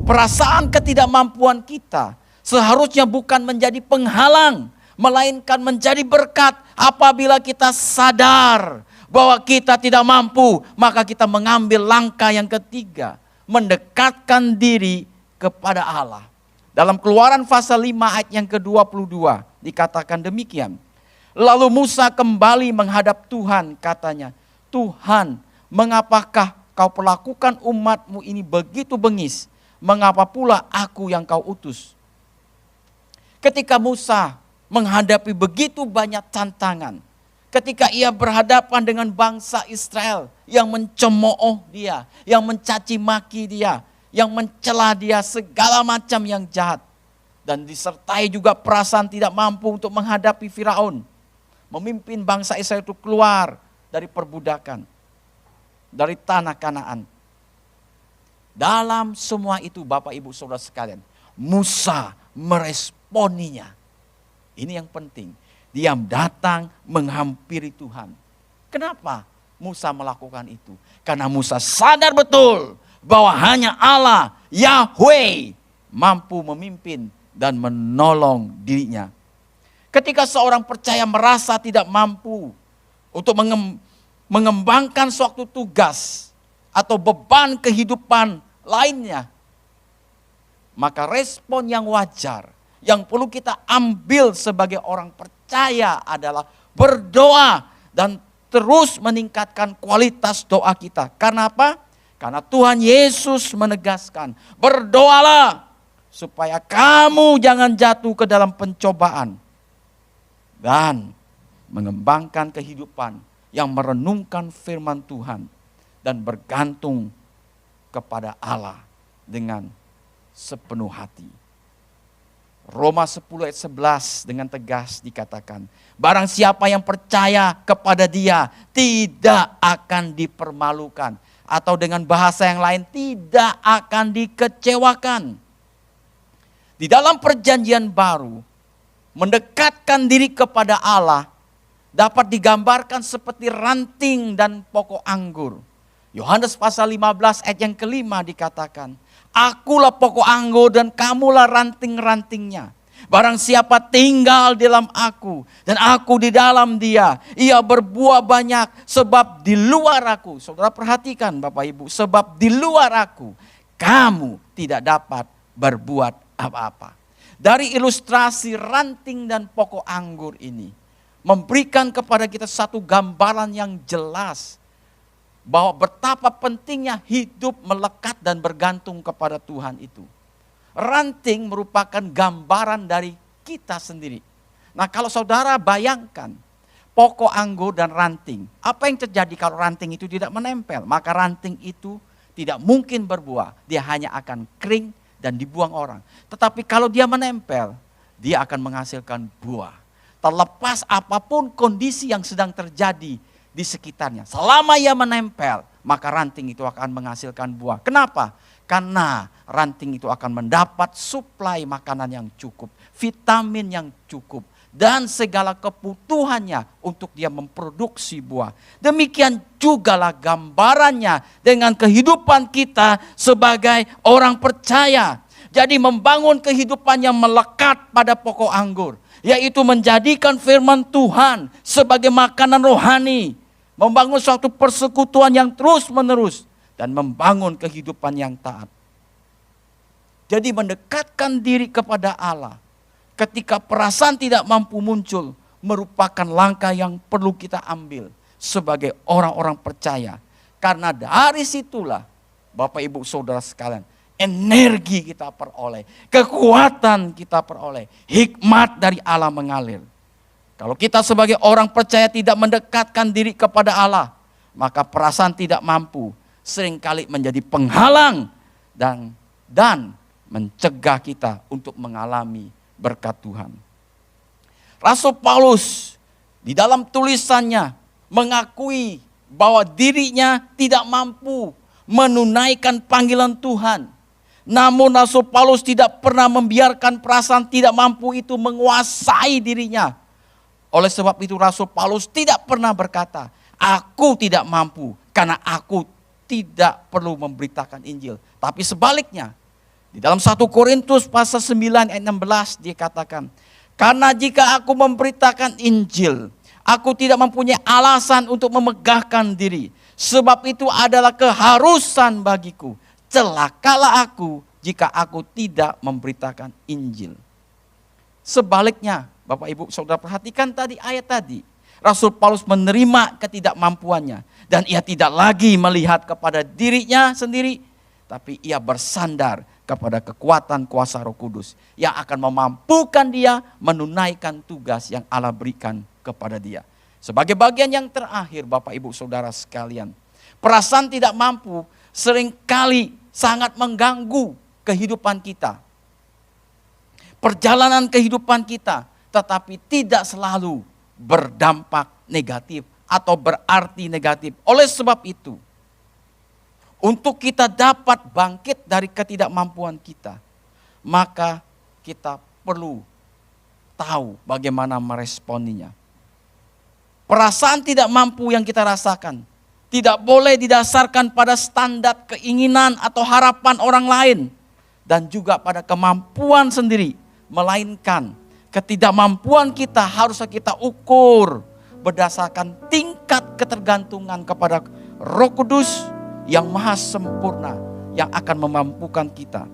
Perasaan ketidakmampuan kita seharusnya bukan menjadi penghalang, melainkan menjadi berkat. Apabila kita sadar bahwa kita tidak mampu, maka kita mengambil langkah yang ketiga, mendekatkan diri kepada Allah. Dalam Keluaran pasal 5 ayat yang ke-22 dikatakan demikian. Lalu Musa kembali menghadap Tuhan, katanya, Tuhan, mengapakah kau perlakukan umatmu ini begitu bengis? Mengapa pula aku yang kau utus? Ketika Musa menghadapi begitu banyak tantangan, ketika ia berhadapan dengan bangsa Israel yang mencemooh dia, yang mencaci maki dia, yang mencela dia, segala macam yang jahat. Dan disertai juga perasaan tidak mampu untuk menghadapi Firaun. Memimpin bangsa Israel itu keluar dari perbudakan, dari tanah Kanaan. Dalam semua itu Bapak Ibu Saudara sekalian, Musa meresponinya. Ini yang penting. Dia datang menghampiri Tuhan. Kenapa Musa melakukan itu? Karena Musa sadar betul bahwa hanya Allah, Yahweh, mampu memimpin dan menolong dirinya. Ketika seorang percaya merasa tidak mampu untuk mengembangkan suatu tugas atau beban kehidupan lainnya, maka respon yang wajar yang perlu kita ambil sebagai orang percaya adalah berdoa dan terus meningkatkan kualitas doa kita. Karena apa? Karena Tuhan Yesus menegaskan, berdoalah supaya kamu jangan jatuh ke dalam pencobaan. Dan mengembangkan kehidupan yang merenungkan firman Tuhan dan bergantung kepada Allah dengan sepenuh hati. Roma 10 ayat 11 dengan tegas dikatakan, barang siapa yang percaya kepada Dia tidak akan dipermalukan. Atau dengan bahasa yang lain, tidak akan dikecewakan. Di dalam perjanjian baru, mendekatkan diri kepada Allah dapat digambarkan seperti ranting dan pokok anggur. Yohanes pasal 15 ayat yang kelima dikatakan, akulah pokok anggur dan kamulah ranting-rantingnya. Barang siapa tinggal di dalam aku dan aku di dalam dia, ia berbuah banyak sebab di luar aku. Saudara perhatikan Bapak Ibu, sebab di luar aku kamu tidak dapat berbuat apa-apa. Dari ilustrasi ranting dan pokok anggur ini memberikan kepada kita satu gambaran yang jelas bahwa betapa pentingnya hidup melekat dan bergantung kepada Tuhan itu. Ranting merupakan gambaran dari kita sendiri. Nah, kalau saudara bayangkan pokok anggur dan ranting, apa yang terjadi kalau ranting itu tidak menempel? Maka ranting itu tidak mungkin berbuah, dia hanya akan kering dan dibuang orang. Tetapi kalau dia menempel, dia akan menghasilkan buah. Terlepas apapun kondisi yang sedang terjadi di sekitarnya. Selama ia menempel, maka ranting itu akan menghasilkan buah. Kenapa? Karena ranting itu akan mendapat suplai makanan yang cukup, vitamin yang cukup, dan segala kebutuhannya untuk dia memproduksi buah. Demikian jugalah gambarannya dengan kehidupan kita sebagai orang percaya. Jadi membangun kehidupan yang melekat pada pokok anggur, yaitu menjadikan firman Tuhan sebagai makanan rohani. Membangun suatu persekutuan yang terus menerus dan membangun kehidupan yang taat. Jadi mendekatkan diri kepada Allah ketika perasaan tidak mampu muncul merupakan langkah yang perlu kita ambil sebagai orang-orang percaya. Karena dari situlah Bapak Ibu Saudara sekalian, energi kita peroleh, kekuatan kita peroleh, hikmat dari Allah mengalir. Kalau kita sebagai orang percaya tidak mendekatkan diri kepada Allah, maka perasaan tidak mampu seringkali menjadi penghalang dan mencegah kita untuk mengalami berkat Tuhan. Rasul Paulus di dalam tulisannya mengakui bahwa dirinya tidak mampu menunaikan panggilan Tuhan. Namun Rasul Paulus tidak pernah membiarkan perasaan tidak mampu itu menguasai dirinya. Oleh sebab itu Rasul Paulus tidak pernah berkata, aku tidak mampu karena aku tidak perlu memberitakan Injil. Tapi sebaliknya, Di dalam 1 Korintus pasal 9 ayat 16 dikatakan, karena jika aku memberitakan Injil, aku tidak mempunyai alasan untuk memegahkan diri. Sebab itu adalah keharusan bagiku. Celakalah aku jika aku tidak memberitakan Injil. Sebaliknya, Bapak Ibu Saudara perhatikan tadi ayat tadi. Rasul Paulus menerima ketidakmampuannya. Dan ia tidak lagi melihat kepada dirinya sendiri. Tapi ia bersandar kepada kekuatan kuasa Roh Kudus yang akan memampukan dia menunaikan tugas yang Allah berikan kepada dia. Sebagai bagian yang terakhir Bapak Ibu Saudara sekalian, perasaan tidak mampu seringkali sangat mengganggu kehidupan kita. Perjalanan kehidupan kita, tetapi tidak selalu berdampak negatif atau berarti negatif. Oleh sebab itu, untuk kita dapat bangkit dari ketidakmampuan kita, maka kita perlu tahu bagaimana meresponinya. Perasaan tidak mampu yang kita rasakan tidak boleh didasarkan pada standar keinginan atau harapan orang lain dan juga pada kemampuan sendiri, melainkan ketidakmampuan kita harusnya kita ukur berdasarkan tingkat ketergantungan kepada Roh Kudus yang maha sempurna yang akan memampukan kita.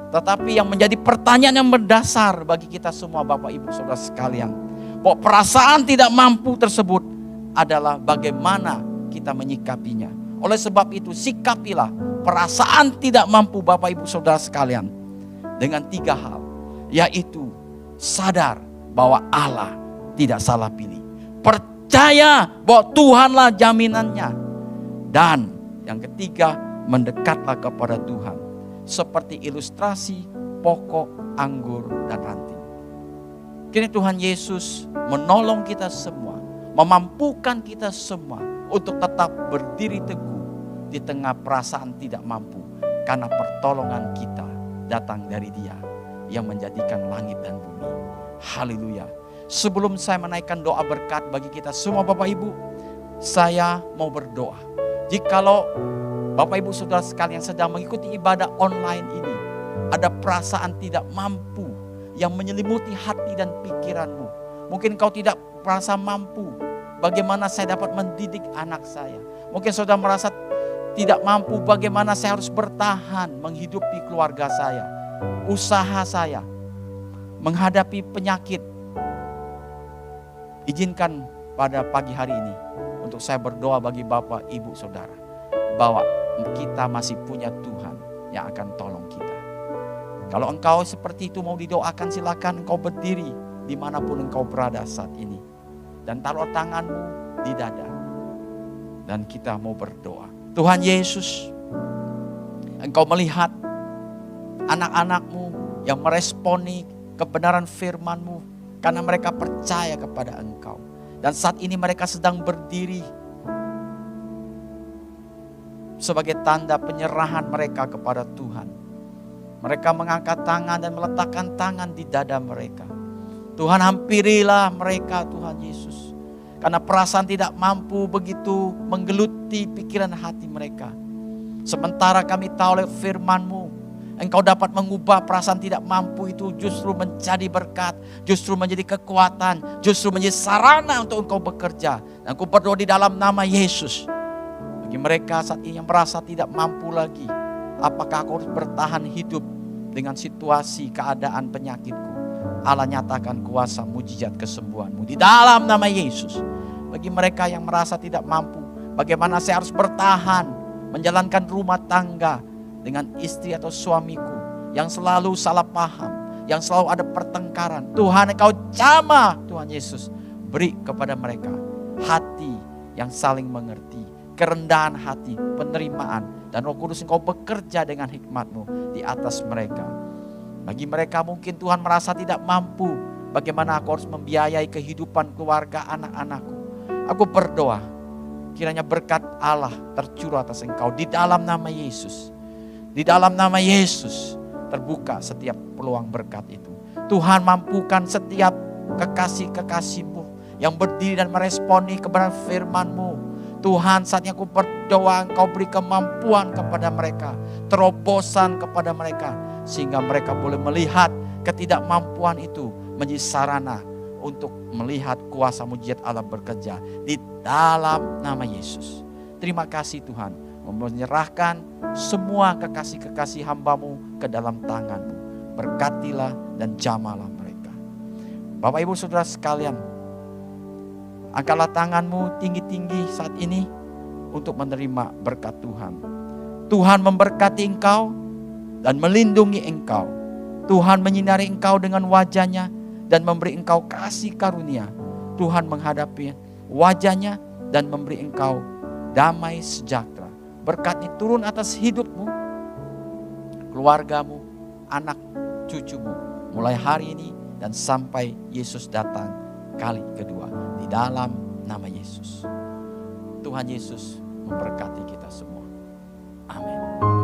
Tetapi yang menjadi pertanyaan yang mendasar bagi kita semua Bapak Ibu Saudara sekalian, bahwa perasaan tidak mampu tersebut adalah bagaimana kita menyikapinya. Oleh sebab itu sikapilah perasaan tidak mampu Bapak Ibu Saudara sekalian dengan 3 hal, yaitu sadar bahwa Allah tidak salah pilih, percaya bahwa Tuhanlah jaminannya, dan yang ketiga, mendekatlah kepada Tuhan. Seperti ilustrasi pokok anggur dan ranting. Kini Tuhan Yesus menolong kita semua, memampukan kita semua untuk tetap berdiri teguh di tengah perasaan tidak mampu. Karena pertolongan kita datang dari Dia yang menjadikan langit dan bumi. Haleluya. Sebelum saya menaikkan doa berkat bagi kita semua Bapak Ibu, saya mau berdoa. Jikalau Bapak Ibu Saudara sekalian sedang mengikuti ibadah online ini, ada perasaan tidak mampu yang menyelimuti hati dan pikiranmu. Mungkin kau tidak merasa mampu, bagaimana saya dapat mendidik anak saya. Mungkin saudara merasa tidak mampu, bagaimana saya harus bertahan menghidupi keluarga saya, usaha saya, menghadapi penyakit. Izinkan pada pagi hari ini untuk saya berdoa bagi Bapak, Ibu, Saudara, bahwa kita masih punya Tuhan yang akan tolong kita. Kalau engkau seperti itu mau didoakan, silakan engkau berdiri dimanapun engkau berada saat ini. Dan taruh tanganmu di dada. Dan kita mau berdoa. Tuhan Yesus, engkau melihat anak-anakmu yang meresponi kebenaran firman-Mu karena mereka percaya kepada engkau. Dan saat ini mereka sedang berdiri sebagai tanda penyerahan mereka kepada Tuhan. Mereka mengangkat tangan dan meletakkan tangan di dada mereka. Tuhan, hampirilah mereka Tuhan Yesus. Karena perasaan tidak mampu begitu menggeluti pikiran hati mereka. Sementara kami tahu oleh firman-Mu, Engkau dapat mengubah perasaan tidak mampu itu justru menjadi berkat, justru menjadi kekuatan, justru menjadi sarana untuk Engkau bekerja. Dan aku berdoa di dalam nama Yesus. Bagi mereka saat ini yang merasa tidak mampu lagi, apakah aku harus bertahan hidup dengan situasi keadaan penyakitku? Allah nyatakan kuasa mujizat kesembuhan-Mu di dalam nama Yesus. Bagi mereka yang merasa tidak mampu, bagaimana saya harus bertahan menjalankan rumah tangga dengan istri atau suamiku yang selalu salah paham, yang selalu ada pertengkaran. Tuhan, Engkau jamah, Tuhan Yesus, beri kepada mereka hati yang saling mengerti, kerendahan hati, penerimaan, dan Roh Kudus Engkau bekerja dengan hikmat-Mu di atas mereka. Bagi mereka mungkin Tuhan merasa tidak mampu, bagaimana aku harus membiayai kehidupan keluarga anak-anakku. Aku berdoa, kiranya berkat Allah tercurah atas engkau di dalam nama Yesus. Di dalam nama Yesus terbuka setiap peluang berkat itu. Tuhan mampukan setiap kekasih-kekasih-Mu yang berdiri dan meresponi kebenaran firman-Mu. Tuhan, saatnya aku berdoa, Engkau beri kemampuan kepada mereka, terobosan kepada mereka, sehingga mereka boleh melihat ketidakmampuan itu menjadi sarana untuk melihat kuasa mujizat Allah bekerja di dalam nama Yesus. Terima kasih Tuhan, menyerahkan semua kekasih-kekasih hamba-Mu ke dalam tangan-Mu. Berkatilah dan jamalah mereka. Bapak Ibu Saudara sekalian, angkatlah tangan-Mu tinggi-tinggi saat ini untuk menerima berkat Tuhan. Tuhan memberkati engkau dan melindungi engkau. Tuhan menyinari engkau dengan wajah-Nya dan memberi engkau kasih karunia. Tuhan menghadapi wajah-Nya dan memberi engkau damai sejahtera. Berkat-Nya turun atas hidupmu, keluargamu, anak cucumu, mulai hari ini dan sampai Yesus datang kali kedua. Di dalam nama Yesus. Tuhan Yesus memberkati kita semua. Amin.